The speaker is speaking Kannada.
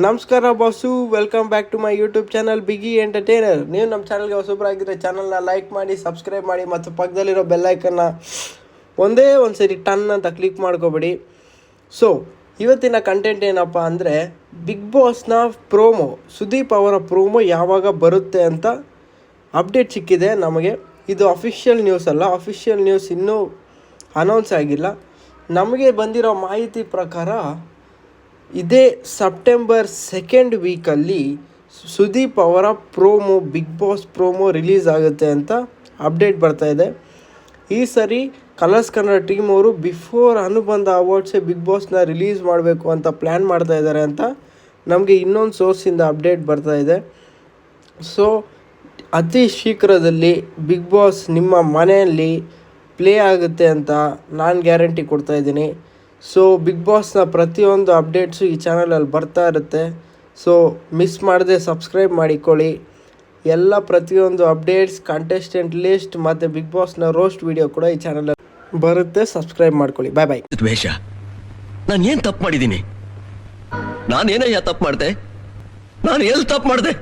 ನಮಸ್ಕಾರ boss, welcome back to my YouTube channel ಬಿಗಿ ಎಂಟರ್ಟೈನರ್. ನೀವು ನಮ್ಮ ಚಾನಲ್ಗೆ ಹೊಸಬರಾಗಿದ್ದರೆ ಚಾನಲ್ನ ಲೈಕ್ ಮಾಡಿ, ಸಬ್ಸ್ಕ್ರೈಬ್ ಮಾಡಿ ಮತ್ತು ಪಕ್ಕದಲ್ಲಿರೋ ಬೆಲ್ಲೈಕನ್ನ ಒಂದೇ ಒಂದು ಸರಿ ಟನ್ ಅಂತ ಕ್ಲಿಕ್ ಮಾಡ್ಕೊಬೇಡಿ. ಸೊ ಇವತ್ತಿನ ಕಂಟೆಂಟ್ ಏನಪ್ಪ ಅಂದರೆ, ಬಿಗ್ ಬಾಸ್ನ ಪ್ರೋಮೋ, ಸುದೀಪ್ ಅವರ ಪ್ರೋಮೋ ಯಾವಾಗ ಬರುತ್ತೆ ಅಂತ ಅಪ್ಡೇಟ್ ಸಿಕ್ಕಿದೆ ನಮಗೆ. ಇದು ಅಫಿಷಿಯಲ್ ನ್ಯೂಸ್ ಅಲ್ಲ, ಅಫಿಷಿಯಲ್ ನ್ಯೂಸ್ ಇನ್ನೂ ಅನೌನ್ಸ್ ಆಗಿಲ್ಲ. ನಮಗೆ ಬಂದಿರೋ ಮಾಹಿತಿ ಪ್ರಕಾರ ಇದೇ ಸೆಪ್ಟೆಂಬರ್ 2nd ವೀಕಲ್ಲಿ ಸುದೀಪ್ ಅವರ promo, Bigg Boss promo release ಆಗುತ್ತೆ ಅಂತ ಅಪ್ಡೇಟ್ ಬರ್ತಾಯಿದೆ. ಈ ಸರಿ ಕಲರ್ಸ್ ಕನ್ನಡ ಟೀಮ್ ಅವರು ಬಿಫೋರ್ ಅನುಬಂಧ ಅವಾರ್ಡ್ಸೇ ಬಿಗ್ ಬಾಸ್ನ ರಿಲೀಸ್ ಮಾಡಬೇಕು ಅಂತ ಪ್ಲ್ಯಾನ್ ಮಾಡ್ತಾಯಿದ್ದಾರೆ ಅಂತ ನಮಗೆ ಇನ್ನೊಂದು ಸೋರ್ಸಿಂದ ಅಪ್ಡೇಟ್ ಬರ್ತಾಯಿದೆ. ಸೊ ಅತಿ ಶೀಘ್ರದಲ್ಲಿ ಬಿಗ್ ಬಾಸ್ ನಿಮ್ಮ ಮನೆಯಲ್ಲಿ ಪ್ಲೇ ಆಗುತ್ತೆ ಅಂತ ನಾನು ಗ್ಯಾರಂಟಿ ಕೊಡ್ತಾಯಿದ್ದೀನಿ. ಸೊ ಬಿಗ್ ಬಾಸ್ನ ಪ್ರತಿಯೊಂದು ಅಪ್ಡೇಟ್ಸು ಈ ಚಾನಲಲ್ಲಿ ಬರ್ತಾ ಇರುತ್ತೆ. ಸೊ ಮಿಸ್ ಮಾಡದೆ ಸಬ್ಸ್ಕ್ರೈಬ್ ಮಾಡಿಕೊಳ್ಳಿ. ಎಲ್ಲ ಪ್ರತಿಯೊಂದು ಅಪ್ಡೇಟ್ಸ್, ಕಂಟೆಸ್ಟೆಂಟ್ ಲಿಸ್ಟ್ ಮತ್ತು ಬಿಗ್ ಬಾಸ್ನ ರೋಸ್ಟ್ ವಿಡಿಯೋ ಕೂಡ ಈ ಚಾನಲಲ್ಲಿ ಬರುತ್ತೆ. ಸಬ್ಸ್ಕ್ರೈಬ್ ಮಾಡ್ಕೊಳ್ಳಿ. ಬಾಯ್ ಬಾಯ್. ದ್ವೇಷ, ನಾನು ಏನು ತಪ್ಪು ಮಾಡಿದ್ದೀನಿ? ನಾನೇನಯ್ಯ ತಪ್ಪು ಮಾಡಿದೆ? ನಾನು ಎಲ್ಲಿ ತಪ್ಪು ಮಾಡಿದೆ?